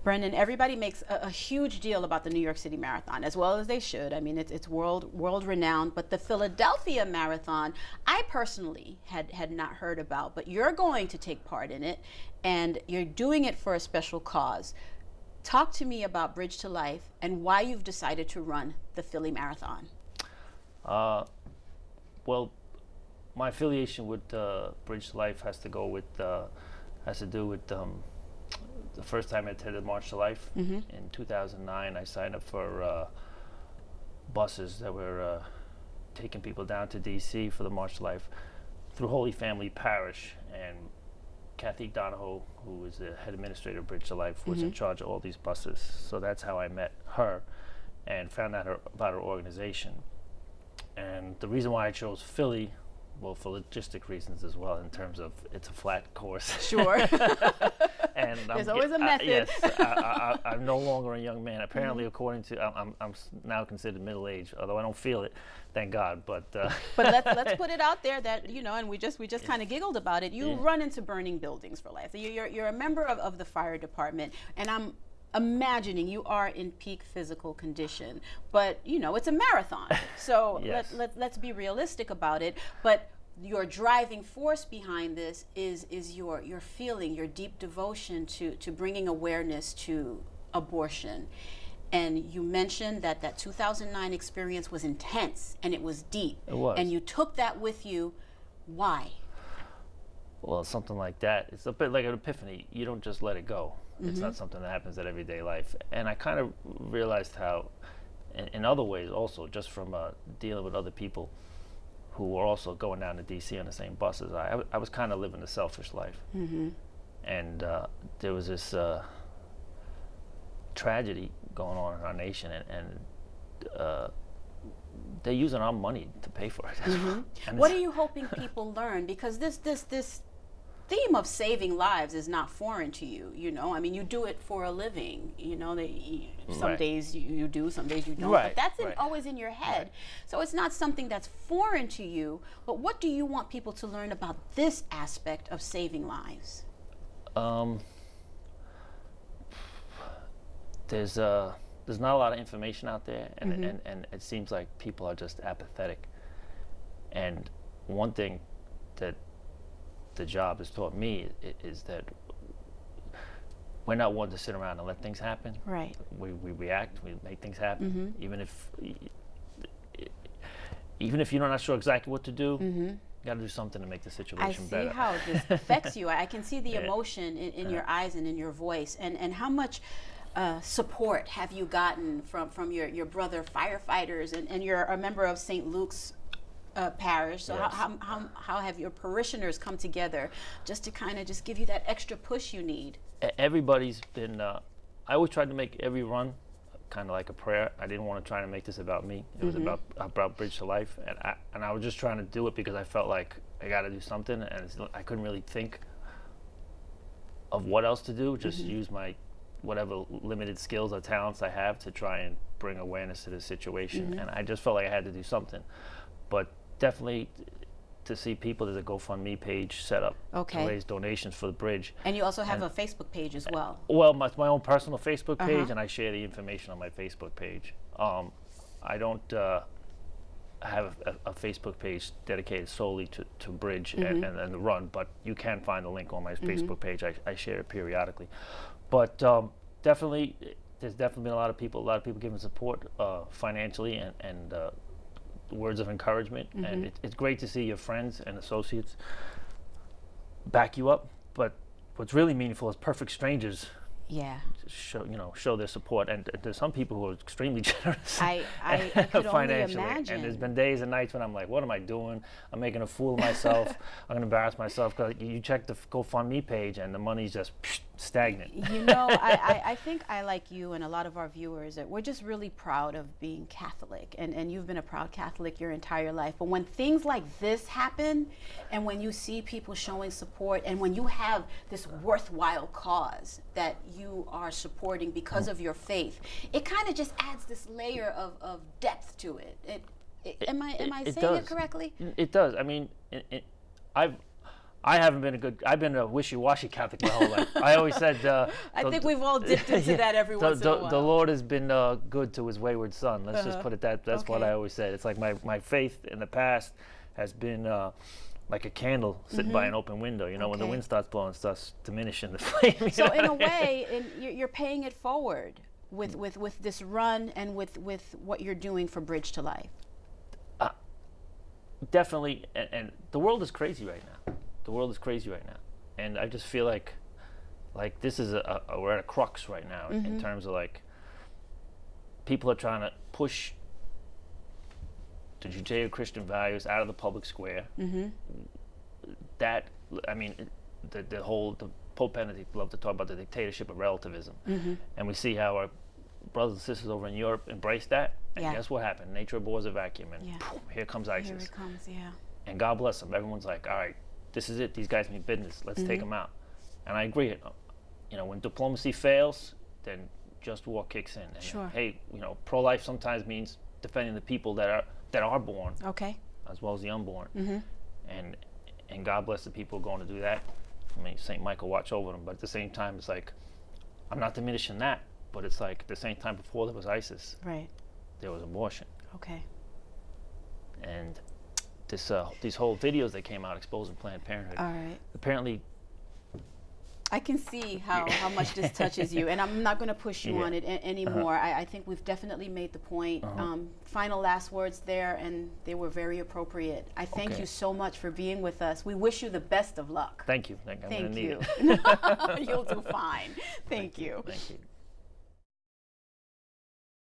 Brendan, everybody makes a huge deal about the New York City Marathon, as well as they should. I mean, it's world renowned. But the Philadelphia Marathon, I personally had not heard about. But you're going to take part in it, and you're doing it for a special cause. Talk to me about Bridge to Life and why you've decided to run the Philly Marathon. Well, my affiliation with Bridge to Life has to do with the first time I attended March to Life. In 2009. I signed up for buses that were taking people down to DC for the March to Life through Holy Family Parish, and Kathy Donahoe, who was the head administrator of Bridge to Life, was in charge of all these buses. So that's how I met her and found out about her organization. And the reason why I chose Philly, well, for logistic reasons as well, in terms of it's a flat course. Sure. And there's always a method. Yes, I'm no longer a young man. Apparently, according to, I'm now considered middle-aged, although I don't feel it, thank God. But let's put it out there that, you know, and we just kind of giggled about it. You run into burning buildings for life. You're a member of the fire department, and I'm imagining you are in peak physical condition, but you know it's a marathon, so yes. let's be realistic about it. But your driving force behind this is your feeling, your deep devotion to bringing awareness to abortion. And you mentioned that 2009 experience was intense and it was deep. It was. And you took that with you. Why? Well, something like that, it's a bit like an epiphany. You don't just let it go. It's not something that happens in everyday life. And I kind of realized how, in other ways also, just from dealing with other people who were also going down to DC on the same buses, I was kind of living a selfish life. And there was this tragedy going on in our nation, and they're using our money to pay for it. What are you hoping people learn? Because this theme of saving lives is not foreign to you. You know, I mean, you do it for a living. You know, some days you do, some days you don't. But that's always in your head. So it's not something that's foreign to you. But what do you want people to learn about this aspect of saving lives? There's not a lot of information out there, and it seems like people are just apathetic. And one thing that the job has taught me is that we're not one to sit around and let things happen. Right. We react, we make things happen, even if you're not sure exactly what to do. You got to do something to make the situation better. I see how this affects you. I can see the emotion in your eyes and in your voice, and how much support have you gotten from your brother firefighters, and you're a member of St. Luke's parish, so yes. how have your parishioners come together just to kind of just give you that extra push you need? Everybody's been, I always tried to make every run kind of like a prayer. I didn't want to try to make this about me. It was about Bridge to Life, and I was just trying to do it because I felt like I got to do something, and I couldn't really think of what else to do, just use my whatever limited skills or talents I have to try and bring awareness to the situation. And I just felt like I had to do something. But definitely to see people, there's a GoFundMe page set up to raise donations for the bridge. And you also have a Facebook page as well. Well, my own personal Facebook page, and I share the information on my Facebook page. I don't have a Facebook page dedicated solely to Bridge and the run, but you can find the link on my Facebook page. I share it periodically. But definitely, there's definitely been a lot of people giving support financially and words of encouragement, and it's great to see your friends and associates back you up. But what's really meaningful is perfect strangers show their support, and there's some people who are extrememely generous. I could financially only imagine. And there's been days and nights when I'm like, what am I doing? I'm making a fool of myself. I'm gonna embarrass myself, because you check the GoFundMe page and the money's just stagnant. You know, I think I, like you and a lot of our viewers, that we're just really proud of being Catholic, and you've been a proud Catholic your entire life. But when things like this happen, and when you see people showing support, and when you have this worthwhile cause that you are supporting because of your faith, it kind of just adds this layer of depth to it. Am I saying it correctly? It does. I mean, I haven't been I've been a wishy-washy Catholic my whole life. I always said, I think we've all dipped into that every once in a while. The Lord has been good to his wayward son. Let's just put it that's what I always said. It's like my faith in the past has been like a candle sitting by an open window. You know, when the wind starts blowing, it starts diminishing the flame. So in a way, you're paying it forward with this run and with what you're doing for Bridge to Life. Definitely, and the world is crazy right now. The world is crazy right now, and I just feel like this is we're at a crux right now in terms of like people are trying to push the Judeo-Christian values out of the public square. That, I mean, the Pope Benedict loved to talk about the dictatorship of relativism, and we see how our brothers and sisters over in Europe embraced that. And guess what happened? Nature abhors a vacuum, and boom, here comes ISIS. Here it comes, And God bless them. Everyone's like, all right, this is it. These guys mean business. Let's take them out. And I agree. You know, when diplomacy fails, then just war kicks in. And hey, you know, pro-life sometimes means defending the people that are born, as well as the unborn. And God bless the people going to do that. I mean, St. Michael watch over them. But at the same time, it's like, I'm not diminishing that. But it's like at the same time, before there was ISIS, there was abortion. And these whole videos that came out exposing Planned Parenthood. Apparently, I can see how much this touches you, and I'm not going to push you on it anymore. I think we've definitely made the point. Final last words there, and they were very appropriate. I thank you so much for being with us. We wish you the best of luck. Thank you. Thank you. You'll do fine. Thank you. Thank you.